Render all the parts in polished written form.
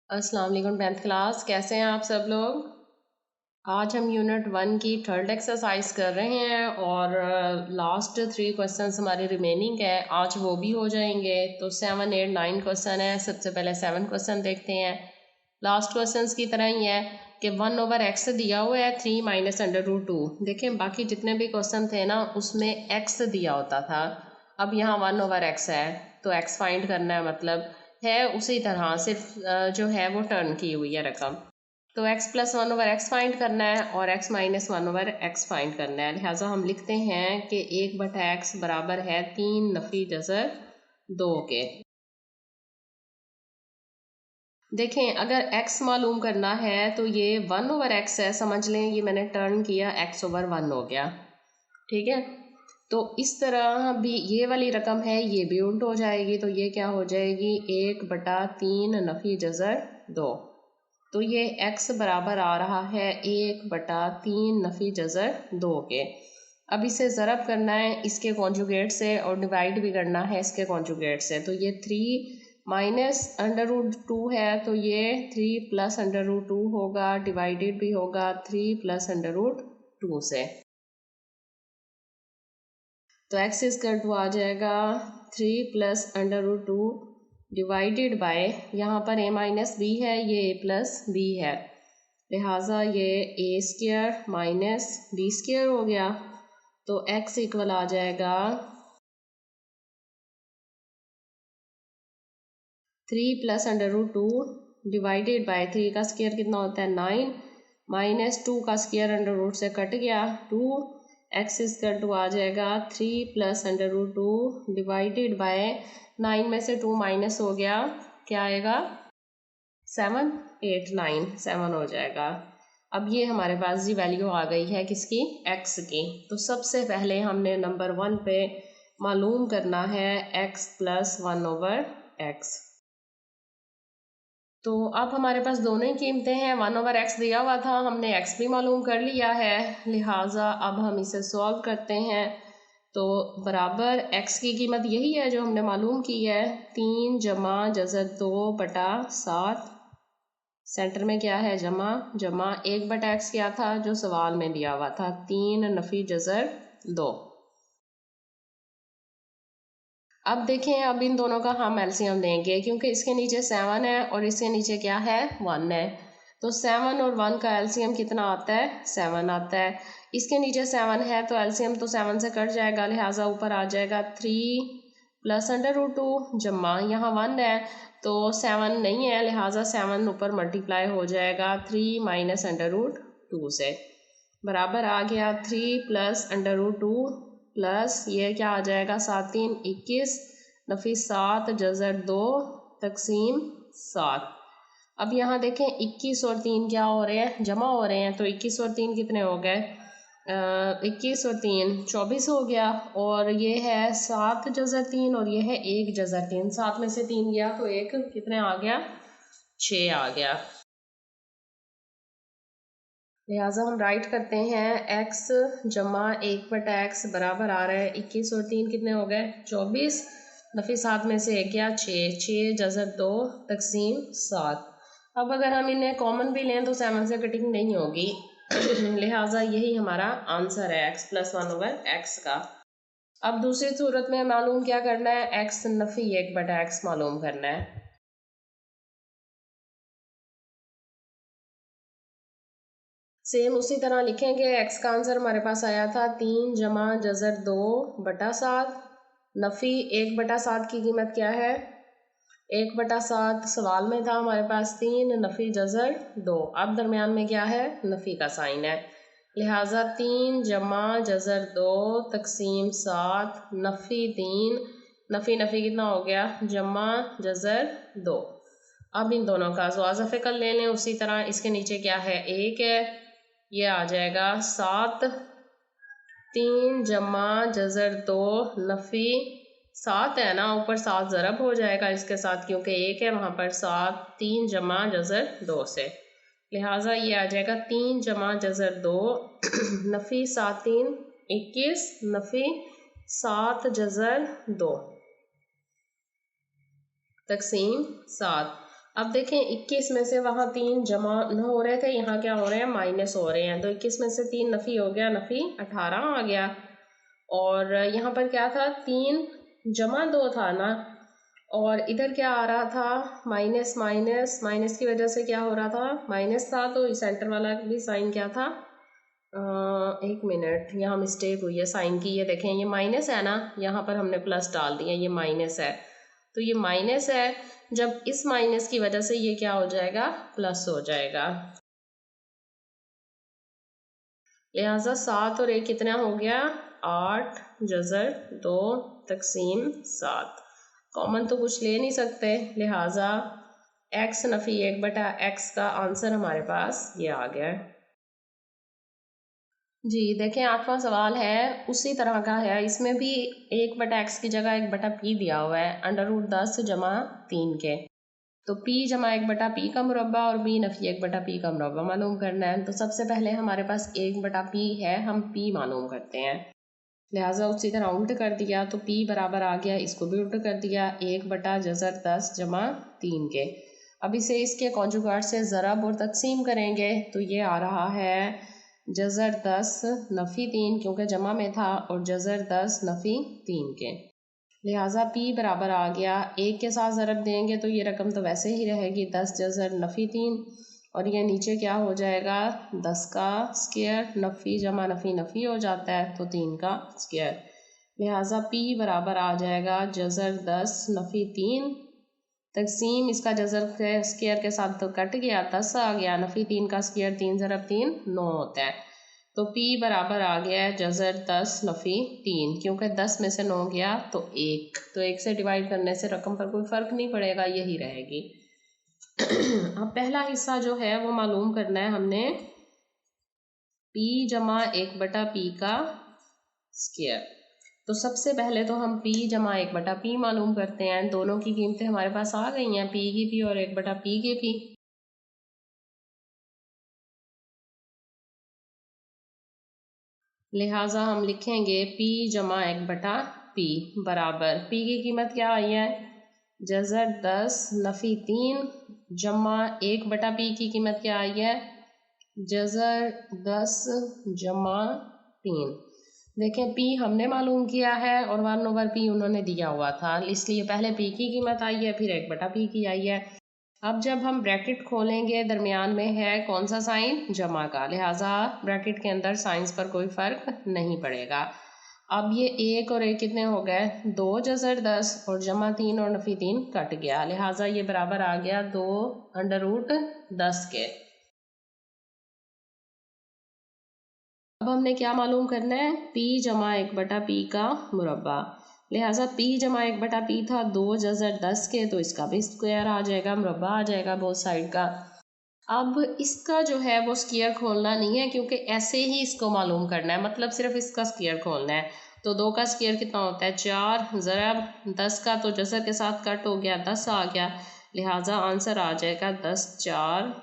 अस्सलाम वालेकुम 10th class, कैसे हैं आप सब लोग। आज हम यूनिट 1 की थर्ड एक्सरसाइज कर रहे हैं और लास्ट 3 क्वेश्चंस हमारे रिमेनिंग है। आज वो भी हो जाएंगे। तो 7, 8, 9 क्वेश्चन है। सबसे पहले 7 क्वेश्चन देखते हैं। लास्ट क्वेश्चंस की तरह ही है कि 1/x दिया हुआ है 3 माइनस √2। देखें बाकी जितने भी क्वेश्चन थे ना उसमें x दिया होता था, अब यहाँ 1/x है तो x फाइंड करना है, मतलब है उसी तरह, सिर्फ जो है वो टर्न की हुई है रकम। तो x + 1/x फाइंड करना है और x - 1/x फाइंड करना है। लिहाजा हम लिखते हैं कि 1/x बराबर है 3 नफ़ी जज़र 2 के। देखें अगर x मालूम करना है तो ये 1/x है, समझ लें ये मैंने टर्न किया x/1 हो गया, ठीक है। तो इस तरह भी ये वाली रकम है, ये भी उल्ट हो जाएगी, तो ये क्या हो जाएगी 1/3 नफ़ी जज़र 2। तो ये x बराबर आ रहा है 1/3 नफ़ी जज़र 2 के। अब इसे ज़रब करना है इसके कॉन्जुगेट से और डिवाइड भी करना है इसके कॉन्जुगेट से। तो ये 3 माइनस √2 है तो ये 3 + √2 होगा, डिवाइडेड भी होगा 3 + √2 से। तो x इज़ आ जाएगा 3 + √2 डिवाइडेड बाय, यहाँ पर a - b है, ये a + b है, लिहाजा ये a² - b² हो गया। तो x इक्वल आ जाएगा 3 + √2 डिवाइडेड बाय 3 का स्क्वायर कितना होता है 9, -2 का स्क्वायर √रूट से कट गया 2। x इज़ आ जाएगा 3 + √2 डिवाइडेड बाय 9 में से 2 माइनस हो गया, क्या आएगा 7, 8, 9, 7 हो जाएगा। अब ये हमारे पास जी वैल्यू आ गई है किसकी, x की। तो सबसे पहले हमने नंबर 1 पे मालूम करना है x + 1/x। तो अब हमारे पास दोनों ही कीमतें हैं, 1/x दिया हुआ था, हमने x भी मालूम कर लिया है, लिहाजा अब हम इसे सॉल्व करते हैं। तो बराबर x की कीमत यही है जो हमने मालूम की है, 3 जमा जज़र 2/7, सेंटर में क्या है जमा, जमा 1/x क्या था जो सवाल में दिया हुआ था 3 नफ़ी जज़र 2। अब देखें, अब इन दोनों का हम एलसीएम देंगे क्योंकि इसके नीचे 7 है और इसके नीचे क्या है 1 है। तो 7 और 1 का एलसीएम कितना आता है 7 आता है। इसके नीचे 7 है तो एलसीएम तो 7 से कट जाएगा, लिहाजा ऊपर आ जाएगा 3 + √2 जमा यहाँ 1 है तो 7 नहीं है, लिहाजा 7 ऊपर मल्टीप्लाई हो जाएगा 3 - √2 से, बराबर आ गया 3 + √2 प्लस ये क्या आ जाएगा 7 - 3 = 21 नफ़ी 7 जज़र 2 तक़सीम 7। अब यहाँ देखें 21 और 3 क्या हो रहे हैं, जमा हो रहे हैं। तो 21 और 3 कितने हो गए, 21 और 3 24 हो गया, और ये है 7 जज़र 3 और ये है 1 जज़र 3, 7 में से 3 गया तो 1 कितने आ गया 6 आ गया। लिहाजा हम राइट करते हैं x जमा 1/x बराबर आ रहा है 21 और 3 कितने हो गए 24, नफ़ी 7 में से 1 गया 6 जज़र 2 तक़सीम 7। अब अगर हम इन्हें कॉमन भी लें तो 7 से कटिंग नहीं होगी लिहाजा यही हमारा आंसर है x + 1/x का। अब दूसरी सूरत में मालूम क्या करना है, x नफ़ी 1/x मालूम करना है। सेम उसी तरह लिखेंगे, x का आंसर हमारे पास आया था 3 जमा जज़र 2/7, नफ़ी 1/7 की कीमत क्या है 1/7, सवाल में था हमारे पास 3 नफ़ी जज़र 2, अब दरमियान में क्या है नफ़ी का साइन है, लिहाजा 3 जमा जज़र 2 तक़सीम 7 नफ़ी 3, नफ़ी नफ़ी कितना हो गया जमा जज़र 2। अब इन दोनों का ज़वाज़ा फ़िक्र ले लें उसी तरह, इसके नीचे क्या है 1 है, ये आ जाएगा 7, 3 जमा जज़र 2 नफ़ी 7 है ना, ऊपर 7 ज़रब हो जाएगा इसके साथ क्योंकि 1 है वहाँ पर 7, 3 जमा जज़र 2 से, लिहाजा ये आ जाएगा 3 जमा जज़र 2 नफ़ी 7 3 21 नफ़ी 7 जज़र 2 तक़सीम 7। अब देखें 21 में से वहाँ 3 जमा न हो रहे थे, यहाँ क्या हो रहे हैं, माइनस हो रहे हैं। तो 21 में से 3 नफ़ी हो गया, नफ़ी 18 आ गया। और यहाँ पर क्या था, 3 जमा 2 था ना, और इधर क्या आ रहा था, माइनस माइनस, माइनस की वजह से क्या हो रहा था, माइनस था। तो सेंटर वाला भी साइन क्या था, एक मिनट, यहाँ मिस्टेक हुई है साइन की। ये देखें, ये माइनस है ना, यहाँ पर हमने प्लस डाल दिया, ये माइनस है। तो ये माइनस है, जब इस माइनस की वजह से ये क्या हो जाएगा, प्लस हो जाएगा। लिहाजा 7 और 1 कितना हो गया, 8 जज़र 2 तकसीम 7। कॉमन तो कुछ ले नहीं सकते, लिहाजा x नफ़ी 1/x का आंसर हमारे पास ये आ गया है। जी देखें, 8वां सवाल है, उसी तरह का है। इसमें भी 1/x की जगह 1/p दिया हुआ है, √10 जमा 3 के। तो p जमा 1/p का मुरब्बा और b नफ़ी 1/p का मुरब्बा मालूम करना है। तो सबसे पहले हमारे पास 1/p है, हम p मालूम करते हैं। लिहाजा उसी तरह उल्ट कर दिया, तो p बराबर आ गया, इसको भी उल्ट कर दिया, 1/10 जमा 3 के। अब इसे इसके कॉन्जुगेट से ज़रब और तकसीम करेंगे, तो ये आ रहा है जज़र 10 नफ़ी 3, क्योंकि जमा में था, और जज़र 10 नफ़ी 3 के। लिहाजा p बराबर आ गया, 1 के साथ ज़रब देंगे तो ये रकम तो वैसे ही रहेगी, 10 जज़र नफ़ी 3, और ये नीचे क्या हो जाएगा, 10 का स्क्वायर, नफ़ी जमा नफ़ी नफ़ी हो जाता है, तो 3 का स्क्वायर। लिहाजा p बराबर आ जाएगा जज़र 10 नफ़ी 3 तकसीम, इसका जज़र स्क्वायर के साथ तो कट गया, 10 आ गया, नफ़ी 3 का स्क्वायर, 3 ज़रब 3 9 होता है। तो p बराबर आ गया है जज़र 10 नफ़ी 3, क्योंकि 10 में से 9 गया तो 1, तो 1 से डिवाइड करने से रकम पर कोई फ़र्क नहीं पड़ेगा, यही रहेगी। अब पहला हिस्सा जो है वो मालूम करना है हमने, p जमा 1/p का स्क्वायर। तो सबसे पहले तो हम p जमा 1/p मालूम करते हैं। दोनों की कीमतें हमारे पास आ गई हैं, p की p और 1/p की p। लिहाजा हम लिखेंगे p जमा 1/p बराबर, p की कीमत क्या आई है, जज़र 10 नफ़ी 3 जमा 1/p की कीमत क्या आई है, जज़र 10 जमा 3। देखें p हमने मालूम किया है और 1/p उन्होंने दिया हुआ था, इसलिए पहले p की कीमत आई है, फिर 1/p की आई है। अब जब हम ब्रैकेट खोलेंगे, दरमियान में है कौन सा साइन, जमा का, लिहाजा ब्रैकेट के अंदर साइंस पर कोई फ़र्क नहीं पड़ेगा। अब ये 1 और 1 कितने हो गए, 2 जज़र 10, और जमा 3 और नफ़ी 3 कट गया, लिहाजा ये बराबर आ गया 2√10 के। अब हमने क्या मालूम करना है, p जमा 1/p का मुरब्बा। लिहाजा p जमा 1/p था 2 जज़र 10 के, तो इसका भी स्क्वायर आ जाएगा, मुरब्बा आ जाएगा बोथ साइड का। अब इसका जो है वो स्क्वायर खोलना नहीं है, क्योंकि ऐसे ही इसको मालूम करना है, मतलब सिर्फ इसका स्क्वायर खोलना है। तो 2 का स्क्वायर कितना होता है, 4, ज़रब 10 का तो जज़र के साथ कट हो गया, 10 आ गया, लिहाजा आंसर आ जाएगा 10 4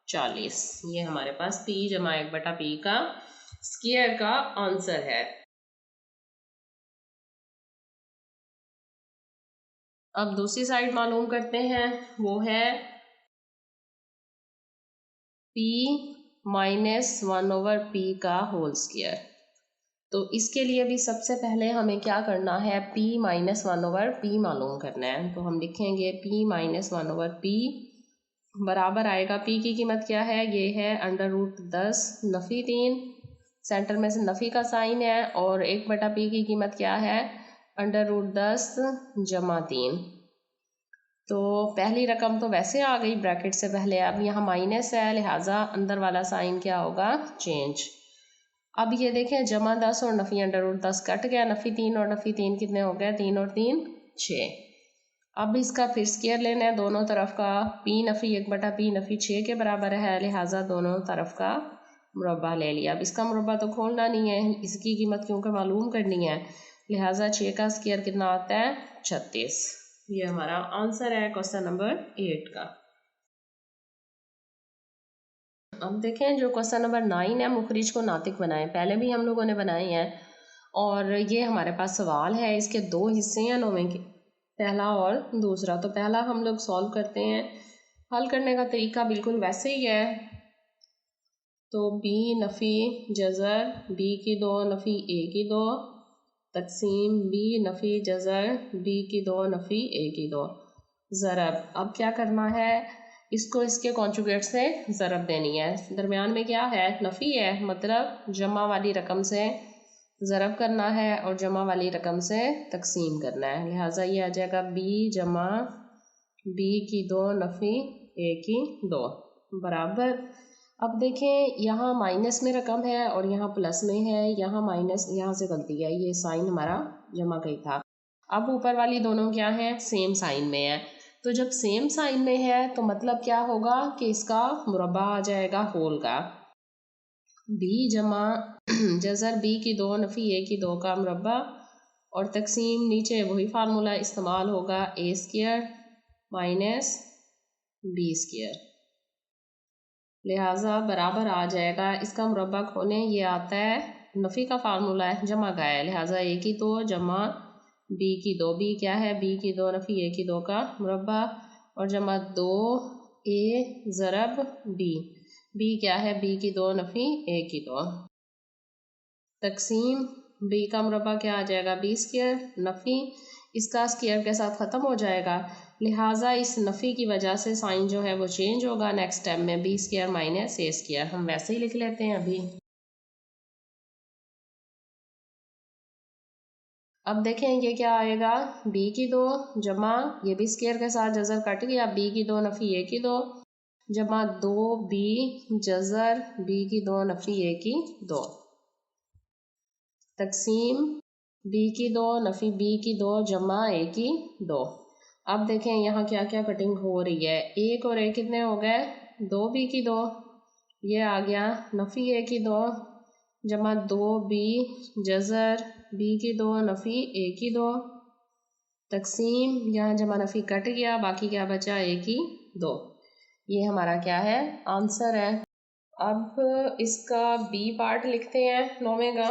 40। ये हमारे पास p जमा 1/p का स्क्वायर का आंसर है। अब दूसरी साइड मालूम करते हैं, वो है p माइनस 1/p का होल स्क्वायर। तो इसके लिए भी सबसे पहले हमें क्या करना है, p माइनस 1/p मालूम करना है। तो हम लिखेंगे p माइनस 1/p बराबर आएगा, p की कीमत क्या है, ये है √10 नफ़ी 3, सेंटर में से नफ़ी का साइन है, और 1/p की कीमत क्या है, √10 जमा 3। तो पहली रकम तो वैसे आ गई ब्रैकेट से पहले, अब यहाँ माइनस है, लिहाजा अंदर वाला साइन क्या होगा, चेंज। अब ये देखें, जमा 10 और नफ़ी √10 कट गया, नफ़ी 3 और नफ़ी 3 कितने हो गए, 3 और 3 6। अब इसका फिर स्क्वायर लेना है दोनों तरफ का, p नफ़ी 1/p नफ़ी 6 के बराबर है, लिहाजा दोनों तरफ का मुरब्बा ले लिया। अब इसका मुरब्बा तो खोलना नहीं है, इसकी कीमत क्योंकि मालूम करनी है, लिहाजा 6 का स्क्वायर कितना आता है, 36। ये हमारा आंसर है क्वेश्चन नंबर 8 का। अब देखें, जो क्वेश्चन नंबर 9 है, मुखरिज को नातिक बनाएं। पहले भी हम लोगों ने बनाए हैं, और ये हमारे पास सवाल है, इसके 2 हिस्से हैं 9वें के, पहला और दूसरा। तो पहला हम लोग सॉल्व करते हैं। हल करने का तरीका बिल्कुल वैसे ही है। तो बी नफ़ी जज़र बी की दो नफ़ी ए की दो तकसीम बी नफ़ी जज़र बी की दो नफ़ी ए की दो ज़रब। अब क्या करना है, इसको इसके कॉन्जुगेट से ज़रब देनी है। दरमियान में क्या है, नफ़ी है, मतलब जमा वाली रकम से ज़रब करना है और जमा वाली रकम से तकसीम करना है। लिहाजा ये आ जाएगा बी जमा बी की दो नफ़ी ए की दो बराबर। अब देखें यहाँ माइनस में रकम है और यहाँ प्लस में है, यहाँ माइनस, यहाँ से गलती है, ये साइन हमारा जमा का ही था। अब ऊपर वाली दोनों क्या हैं, सेम साइन में है। तो जब सेम साइन में है तो मतलब क्या होगा कि इसका मुरब्बा आ जाएगा होल का। बी जमा जज़र बी की दो नफ़ी ए की दो का मुरब्बा और तकसीम नीचे वही फार्मूला इस्तेमाल होगा, ए स्क्वायर माइनस बी स्क्वायर। लिहाजा बराबर आ जाएगा, इसका मुरब्बा खोलें, ये आता है नफ़ी का फार्मूला है, जमा का है, लिहाजा ए की दो जमा बी की दो, बी क्या है बी की दो नफ़ी ए की दो का मुरब्बा और जमा दो ए ज़रब बी, बी क्या है बी की दो नफ़ी ए की दो तकसीम बी का मुरब्बा क्या आ जाएगा बी स्क्वायर, नफ़ी इसका स्क्वायर के साथ ख़त्म हो जाएगा, लिहाजा इस नफ़ी की वजह से साइन जो है वो चेंज होगा नेक्स्ट स्टेप में, बी स्क्वायर माइनस ए स्क्वायर। हम वैसे ही लिख लेते हैं अभी। अब देखें ये क्या आएगा, बी की दो जमा ये बी स्क्वायर के साथ जज़र कट गया, बी की दो नफ़ी ए की दो जमा दो बी जज़र बी की दो नफ़ी ए की दो तकसीम बी की दो नफ़ी बी की दो जमा ए की दो। अब देखें यहाँ क्या क्या कटिंग हो रही है, एक और एक कितने हो गए, दो बी की दो, ये आ गया नफ़ी ए की दो जमा दो बी जज़र बी की दो नफ़ी ए की दो तकसीम यहाँ जमा नफ़ी कट गया, बाकी क्या बचा ए की दो। ये हमारा क्या है, आंसर है। अब इसका बी पार्ट लिखते हैं नौवें का,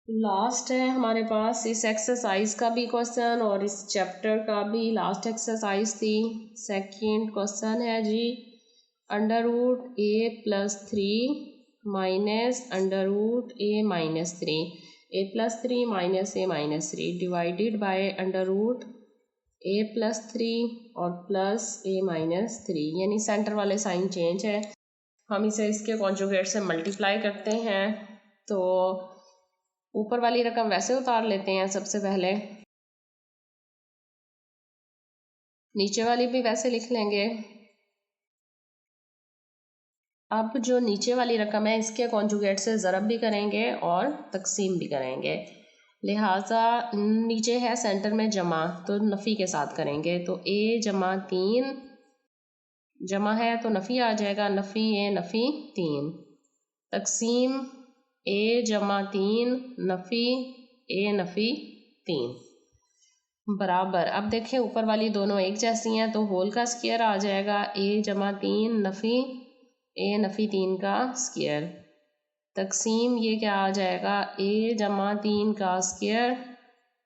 लास्ट है हमारे पास इस एक्सरसाइज का भी क्वेश्चन और इस चैप्टर का भी लास्ट एक्सरसाइज थी। सेकंड क्वेश्चन है जी, under root A plus three minus under root A minus three, A plus three minus A minus three divided by under root A plus three और plus A minus three, यानी centre वाले sign change है। हम इसे इसके conjugate से multiply करते हैं, तो ऊपर वाली रकम वैसे उतार लेते हैं सबसे पहले, नीचे वाली भी वैसे लिख लेंगे। अब जो नीचे वाली रकम है इसके कॉन्जुगेट से ज़रब भी करेंगे और तकसीम भी करेंगे, लिहाजा नीचे है सेंटर में जमा, तो नफ़ी के साथ करेंगे, तो ए जमा तीन जमा है तो नफ़ी आ जाएगा, नफ़ी ए नफ़ी तीन तकसीम ए जमा तीन नफ़ी ए नफ़ी तीन बराबर। अब देखें ऊपर वाली दोनों एक जैसी हैं तो होल का स्क्वायर आ जाएगा, ए जमा तीन नफ़ी ए नफ़ी तीन का स्क्वायर तकसीम ये क्या आ जाएगा, ए जमा तीन का स्क्वायर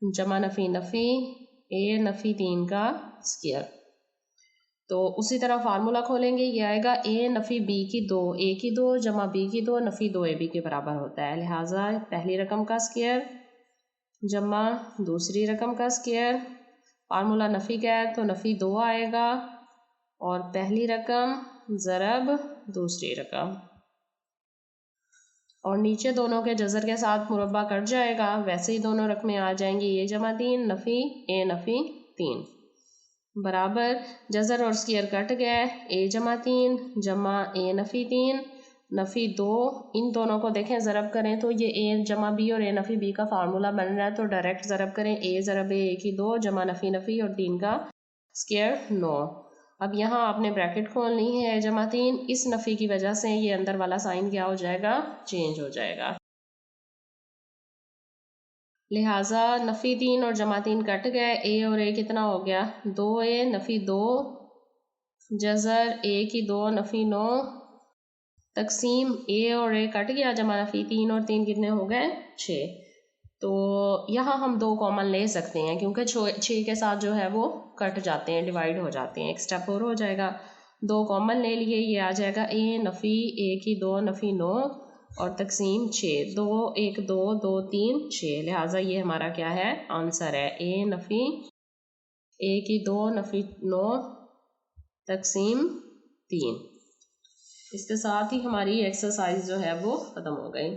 जमा नफ़ी नफ़ी ए नफ़ी तीन का स्क्वायर। तो उसी तरह फार्मूला खोलेंगे, ये आएगा ए नफ़ी बी की दो ए की दो जमा बी की दो नफ़ी दो ए बी के बराबर होता है, लिहाजा पहली रकम का स्क्वायर जमा दूसरी रकम का स्क्वायर, फार्मूला नफ़ी का है तो नफ़ी दो आएगा और पहली रकम ज़रब दूसरी रकम और नीचे दोनों के जज़र के साथ मुरब्बा कट जाएगा, वैसे ही दोनों रकमें आ जाएंगी, ए जमा तीन नफ़ी ए नफ़ी तीन बराबर, जज़र और स्क्वायर कट गए, ए जमा तीन जमा ए नफ़ी तीन नफ़ी दो, इन दोनों को देखें ज़रब करें तो ये ए जमा बी और ए नफ़ी बी का फार्मूला बन रहा है, तो डायरेक्ट ज़रब करें, ए ज़रब ए की दो जमा नफ़ी नफ़ी और तीन का स्क्वायर नौ। अब यहाँ आपने ब्रैकेट खोलनी है, ए जमा तीन, इस नफ़ी की वजह से ये अंदर वाला साइन क्या हो जाएगा, चेंज हो जाएगा, लिहाजा नफ़ी तीन और जमा तीन कट गए, ए और ए कितना हो गया, दो ए नफ़ी दो जज़र ए की दो नफ़ी नौ तकसीम ए और ए कट गया जमा नफ़ी तीन और तीन कितने हो गए छः, तो यहाँ हम 2 कॉमन ले सकते हैं क्योंकि 6 के साथ जो है वो कट जाते हैं, डिवाइड हो जाते हैं। एक स्टेप और हो जाएगा, 2 कॉमन ले लिए, ये आ जाएगा ए नफ़ी 1 की 2 नफ़ी 9 और तकसीम 6, 2 1 2 2 3 6, लिहाजा ये हमारा क्या है, आंसर है ए नफ़ी 1 की 2 नफ़ी 9 तकसीम 3। इसके साथ ही हमारी एक्सरसाइज जो है वो ख़त्म हो गई।